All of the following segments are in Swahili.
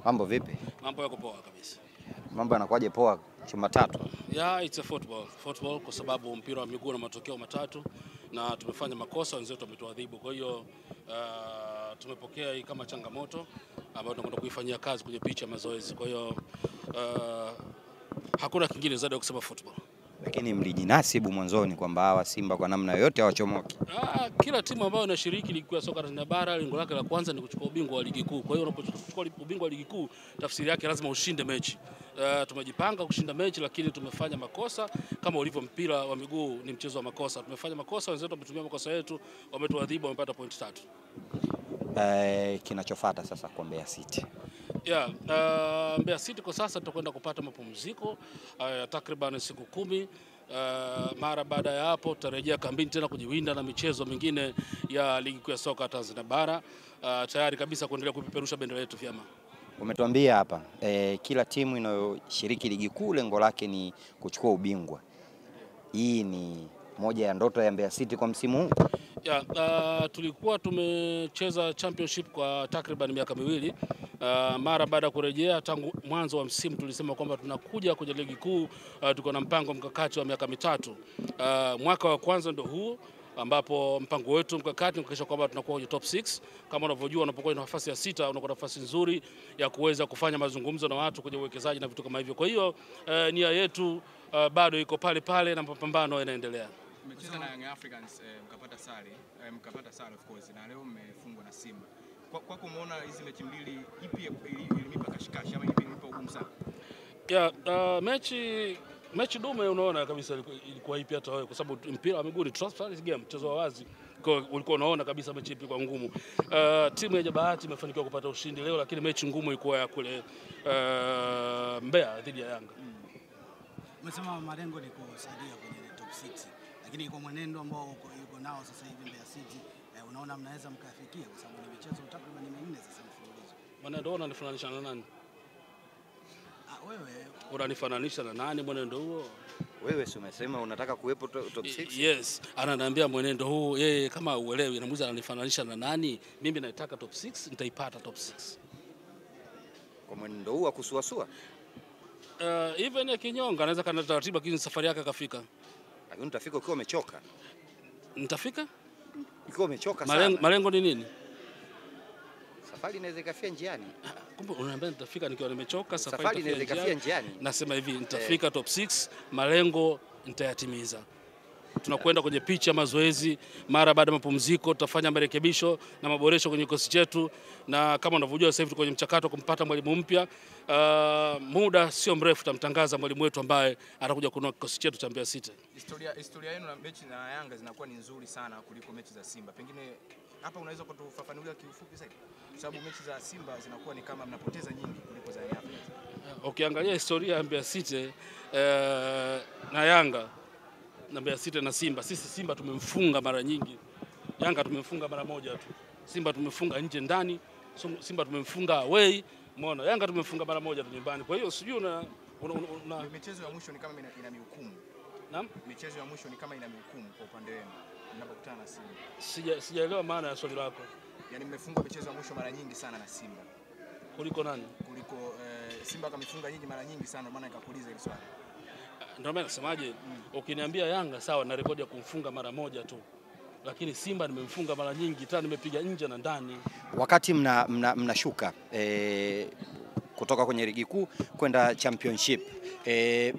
Mambo vipi? Mambo yako poa kabisa. Mambo yanakuaje poa Jumatatu? Yeah, it's a football kwa sababu mpira wa miguu na matokeo matatu na tumefanya makosa, wenzetu wametuadhibu. Kwa hiyo tumepokea hii kama changamoto ambayo tunakwenda kuifanyia kazi kwenye picha ya mazoezi. Kwa hiyo hakuna kingine zaidi ya kusema football. Lakini mlijinasibu mwanzoni kwamba hawa Simba kwa namna yote hawachomoki. Kila timu ambayo inashiriki ligi ya soka Tanzania bara lengo lake la kwanza ni kuchukua ubingwa wa ligi kuu. Kwa hiyo unapochukua ubingwa wa ligi kuu tafsiri yake lazima ushinde mechi. Tumejipanga kushinda mechi lakini tumefanya makosa kama ulivyo mpira wa miguu ni mchezo wa makosa. Tumefanya makosa, wenzetu wametumia makosa yetu, wametuadhibu, wamepata point 3. Kinachofuata sasa kwa Mbeya City. Mbeya City kwa sasa tutakwenda kupata mapumziko takriban siku 10. Mara baada ya hapo tutarejea kambini tena kujiwinda na michezo mingine ya ligi kuu ya soka Tanzania bara, tayari kabisa kuendelea kupeperusha bendera yetu vyema. Umetuambia hapa kila timu inayoshiriki ligi kuu lengo lake ni kuchukua ubingwa. Hii ni moja ya ndoto ya Mbeya City kwa msimu huu. Tulikuwa tumecheza championship kwa takriban miaka miwili. Mara baada ya kurejea tangu mwanzo wa msimu tulisema kwamba tunakuja kwenye ligi kuu, tuko na mpango mkakati wa miaka 3. Mwaka wa kwanza ndio huu ambapo mpango wetu mkakati ni kuhakikisha kwamba tunakuwa kwenye top 6. Kama unavyojua unapokuwa na nafasi ya 6 unakuwa nafasi nzuri ya kuweza kufanya mazungumzo na watu kwenye uwekezaji na vitu kama hivyo. Kwa hiyo nia yetu bado iko pale pale na mapambano yanaendelea. Mmecheza na Young Africans mkapata sare of course, na leo mmefungwa na Simba. Kwa kumuona hizi mechi mbili ipi ilimipa kashikashi ama ipi ilimipa ugumu sana? Mechi dume unaona kabisa ilikuwa ipi hata wewe, kwa sababu mpira wa miguu ni transparent game, mchezo wa wazi. Kwa ulikuwa unaona kabisa mechi ipi kwa ngumu. Timu ya Bahati imefanikiwa kupata ushindi leo, lakini mechi ngumu ilikuwa ya kule Mbeya dhidi ya Yanga. Umesema malengo ni kusaidia kwenye top 6. Lakini kwa mwenendo ambao yuko nao sasa hivi Mbeya City, unaona mnaweza mkafikia kwa sababu ni michezo takriban 4 sasa mfululizo. Mwenendo unanifananisha na nani? Wewe unanifananisha na nani mwenendo huo? Wewe si umesema unataka kuwepo top 6? Yes, ananiambia mwenendo huu yeye kama uelewi, namuuliza ananifananisha na nani? Mimi naitaka top 6, nitaipata top 6. Kwa mwenendo huu akusuasua? Even ya kinyonga anaweza kana taratibu lakini safari yake kafika. Lakini utafika ukiwa umechoka. Nitafika? Ukiwa umechoka sana. Malengo ni nini? Safari inaweza ikafia njiani. Kumbe unaniambia nitafika nikiwa nimechoka, safari inaweza ikafia njiani. Nasema hivi nitafika top 6, malengo nitayatimiza. Tunakwenda kwenye picha mazoezi, mara baada ya mapumziko tutafanya marekebisho na maboresho kwenye kikosi chetu, na kama unavyojua sasa hivi tuko kwenye mchakato kumpata mwalimu mpya. Muda sio mrefu tutamtangaza mwalimu wetu ambaye atakuja kunoa kikosi chetu cha Mbeya City. Historia yenu na mechi na Yanga zinakuwa ni nzuri sana kuliko mechi za Simba. Pengine hapa unaweza kutufafanulia kiufupi zaidi? Kwa sababu mechi za Simba zinakuwa ni kama mnapoteza nyingi kuliko za Yanga. Ukiangalia historia ya Mbeya City na Yanga na Mbeya City na Simba, sisi Simba tumemfunga mara nyingi, Yanga tumemfunga mara moja tu. Simba tumefunga nje ndani, Simba tumemfunga away, umeona. Yanga tumemfunga mara moja tu nyumbani. Kwa hiyo sijui michezo ya mwisho ni kama ina mihukumu. Naam, michezo ya mwisho ni kama ina mihukumu kwa upande wenu mnapokutana na Simba. Sijaelewa maana ya swali lako. Yaani mmefungwa michezo ya mwisho mara nyingi sana na Simba. Kuliko nani? Kuliko Simba kamefunga nyingi mara nyingi sana, maana nikakuuliza hili swali. Ndio maana nasemaje, ukiniambia Yanga sawa na rekodi ya kumfunga mara moja tu. Lakini Simba nimemfunga mara nyingi, tena nimepiga nje na ndani. Wakati mnashuka kutoka kwenye ligi kuu kwenda championship,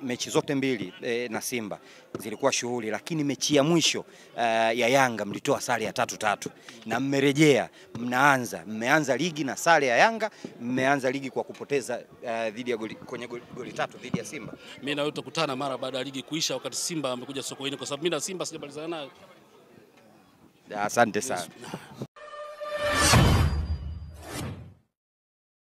mechi zote mbili na Simba zilikuwa shughuli, lakini mechi ya mwisho ya Yanga mlitoa sare ya 3-3 na mmerejea, mmeanza ligi na sare ya Yanga, mmeanza ligi kwa kupoteza dhidi ya goli 3 dhidi ya Simba. Mimi na wewe tutakutana mara baada ya ligi kuisha, wakati Simba amekuja Sokoine, kwa sababu mimi na Simba sijamalizana nayo. Asante sana.